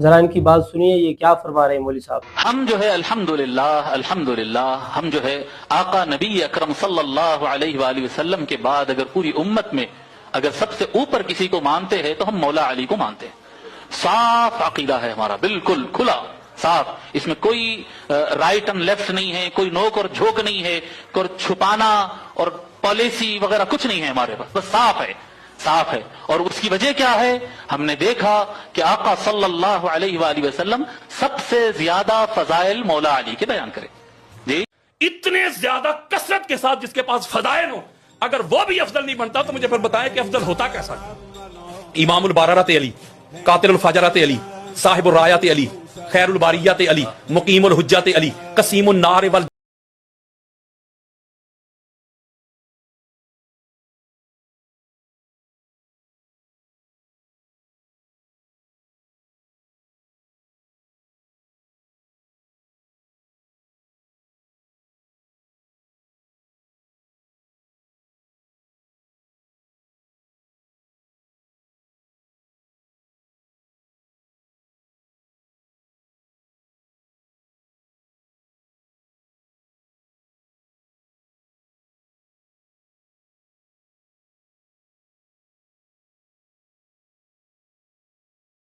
ذرا ان کی بات سنیے یہ کیا فرما رہے ہیں مولوی صاحب۔ ہم جو ہے الحمدللہ ہم جو ہے آقا نبی اکرم صلی اللہ علیہ وآلہ وسلم کے بعد اگر پوری امت میں اگر سب سے اوپر کسی کو مانتے ہیں تو ہم مولا علی کو مانتے ہیں۔ صاف عقیدہ ہے ہمارا، بالکل کھلا صاف، اس میں کوئی رائٹ اینڈ لیفٹ نہیں ہے، کوئی نوک اور جھوک نہیں ہے، کوئی چھپانا اور پالیسی وغیرہ کچھ نہیں ہے ہمارے پاس، بس صاف ہے صاف ہے۔ اور اس کی وجہ کیا ہے؟ ہم نے دیکھا کہ آقا صلی اللہ علیہ وآلہ وسلم سب سے زیادہ فضائل مولا علی کے بیان کرے۔ جی اتنے زیادہ کثرت کے ساتھ جس کے پاس فضائل ہو، اگر وہ بھی افضل نہیں بنتا تو مجھے پھر بتائیں کہ افضل ہوتا کیسا؟ امام الباررات علی، قاتل الفاجرات علی، صاحب الرایات علی، خیر الباریات علی، مقیم الحجات علی، قسیم النار وال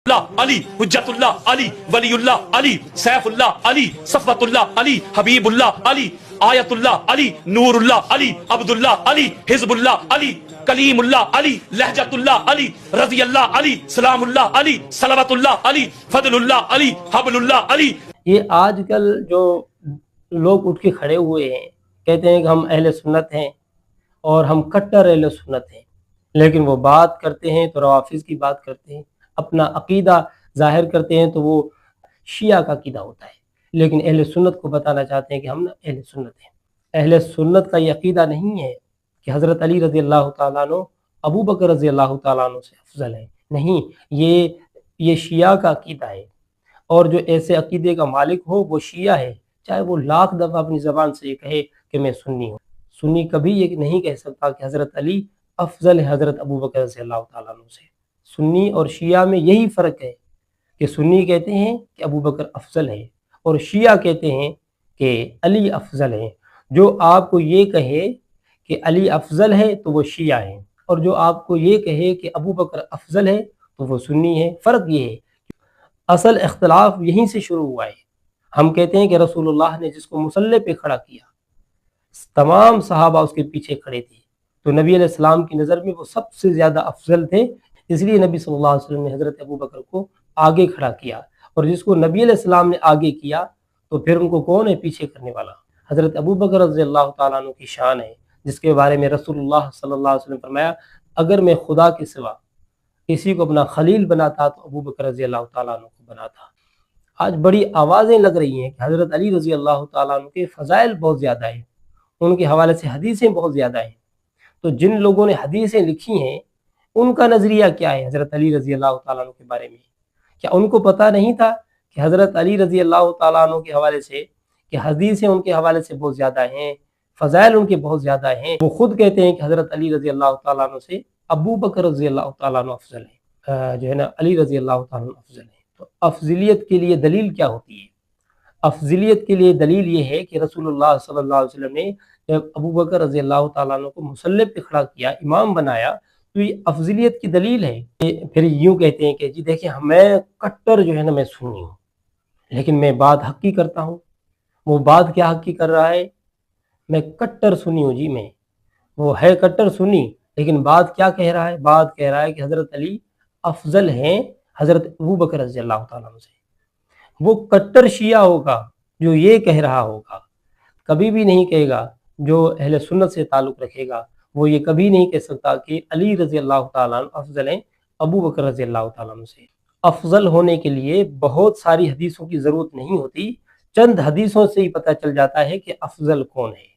اللہ علی، حجت اللہ علی، ولی اللہ علی، سیف اللہ علی، صفوت اللہ علی، حبیب اللہ علی، آیت اللہ علی، نور اللہ علی، عبد اللہ علی، حزب اللہ علی، کلیم اللہ علی، لہجت اللہ علی، رضی اللہ علی، سلام اللہ علی، صلوات اللہ علی، فضل اللہ علی، حبل اللہ علی۔ یہ آج کل جو لوگ اٹھ کے کھڑے ہوئے ہیں کہتے ہیں کہ ہم اہل سنت ہیں اور ہم کٹر اہل سنت ہیں، لیکن وہ بات کرتے ہیں تو روافض کی بات کرتے ہیں، اپنا عقیدہ ظاہر کرتے ہیں تو وہ شیعہ کا عقیدہ ہوتا ہے، لیکن اہل سنت کو بتانا چاہتے ہیں کہ ہم اہل سنت ہیں۔ اہل سنت کا یہ عقیدہ نہیں ہے کہ حضرت علی رضی اللہ تعالیٰ عنہ ابو بکر رضی اللہ تعالیٰ عنہ سے افضل ہے، نہیں، یہ شیعہ کا عقیدہ ہے، اور جو ایسے عقیدے کا مالک ہو وہ شیعہ ہے، چاہے وہ لاکھ دفعہ اپنی زبان سے یہ کہے کہ میں سنی ہوں۔ سنی کبھی یہ نہیں کہہ سکتا کہ حضرت علی افضل ہے حضرت ابو بکر رضی اللہ تعالیٰ عنہ سے۔ سنی اور شیعہ میں یہی فرق ہے کہ سنی کہتے ہیں کہ ابو بکر افضل ہے اور شیعہ کہتے ہیں کہ علی افضل ہے۔ جو آپ کو یہ کہے کہ علی افضل ہے تو وہ شیعہ ہے، اور جو آپ کو یہ کہے کہ ابو بکر افضل ہے تو وہ سنی ہے۔ فرق یہ ہے، اصل اختلاف یہیں سے شروع ہوا ہے۔ ہم کہتے ہیں کہ رسول اللہ نے جس کو مصلی پہ کھڑا کیا، تمام صحابہ اس کے پیچھے کھڑے تھے، تو نبی علیہ السلام کی نظر میں وہ سب سے زیادہ افضل تھے، اس لیے نبی صلی اللہ علیہ وسلم نے حضرت ابو بکر کو آگے کھڑا کیا، اور جس کو نبی علیہ السلام نے آگے کیا تو پھر ان کو کون ہے پیچھے کرنے والا؟ حضرت ابو بکر رضی اللہ تعالیٰ عنہ کی شان ہے، جس کے بارے میں رسول اللہ صلی اللہ علیہ وسلم فرمایا اگر میں خدا کے سوا کسی کو اپنا خلیل بناتا تو ابو بکر رضی اللہ تعالیٰ عنہ کو بناتا۔ آج بڑی آوازیں لگ رہی ہیں کہ حضرت علی رضی اللہ تعالیٰ عنہ کے فضائل بہت زیادہ ہیں، ان کے حوالے سے حدیثیں بہت زیادہ ہیں، تو جن لوگوں نے حدیثیں لکھی ہیں ان کا نظریہ کیا ہے حضرت علی رضی اللہ تعالیٰ عنہ کے بارے میں؟ کیا ان کو پتہ نہیں تھا کہ حضرت علی رضی اللہ تعالیٰ عنہ کے حوالے سے کہ حدیثیں ان کے حوالے سے بہت زیادہ ہیں، فضائل ان کے بہت زیادہ ہیں؟ وہ خود کہتے ہیں کہ حضرت علی رضی اللہ تعالیٰ عنہ سے ابو بکر رضی اللہ تعالیٰ عنہ افضل ہے، جو ہے نا علی رضی اللہ تعالیٰ عنہ افضل ہے۔ تو افضلیت کے لیے دلیل کیا ہوتی ہے؟ افضلیت کے لیے دلیل یہ ہے کہ رسول اللہ صلی اللہ علیہ وسلم نے جب ابو بکر رضی اللہ تعالیٰ عنہ کو مصلی پہ کھڑا کیا، امام بنایا، تو یہ افضلیت کی دلیل ہے۔ پھر یوں کہتے ہیں کہ جی دیکھیں میں کٹر جو ہے نا میں سنی ہوں، لیکن میں بات حق کی کرتا ہوں۔ وہ بات کیا حق کی کر رہا ہے؟ میں کٹر سنی ہوں جی، میں وہ ہے کٹر سنی، لیکن بات کیا کہہ رہا ہے؟ بات کہہ رہا ہے کہ حضرت علی افضل ہیں حضرت ابو بکر رضی اللہ تعالیٰ عنہ سے۔ وہ کٹر شیعہ ہوگا جو یہ کہہ رہا ہوگا، کبھی بھی نہیں کہے گا۔ جو اہل سنت سے تعلق رکھے گا وہ یہ کبھی نہیں کہہ سکتا کہ علی رضی اللہ تعالیٰ عنہ افضل ہیں ابو بکر رضی اللہ تعالیٰ عنہ سے۔ افضل ہونے کے لیے بہت ساری حدیثوں کی ضرورت نہیں ہوتی، چند حدیثوں سے ہی پتہ چل جاتا ہے کہ افضل کون ہے۔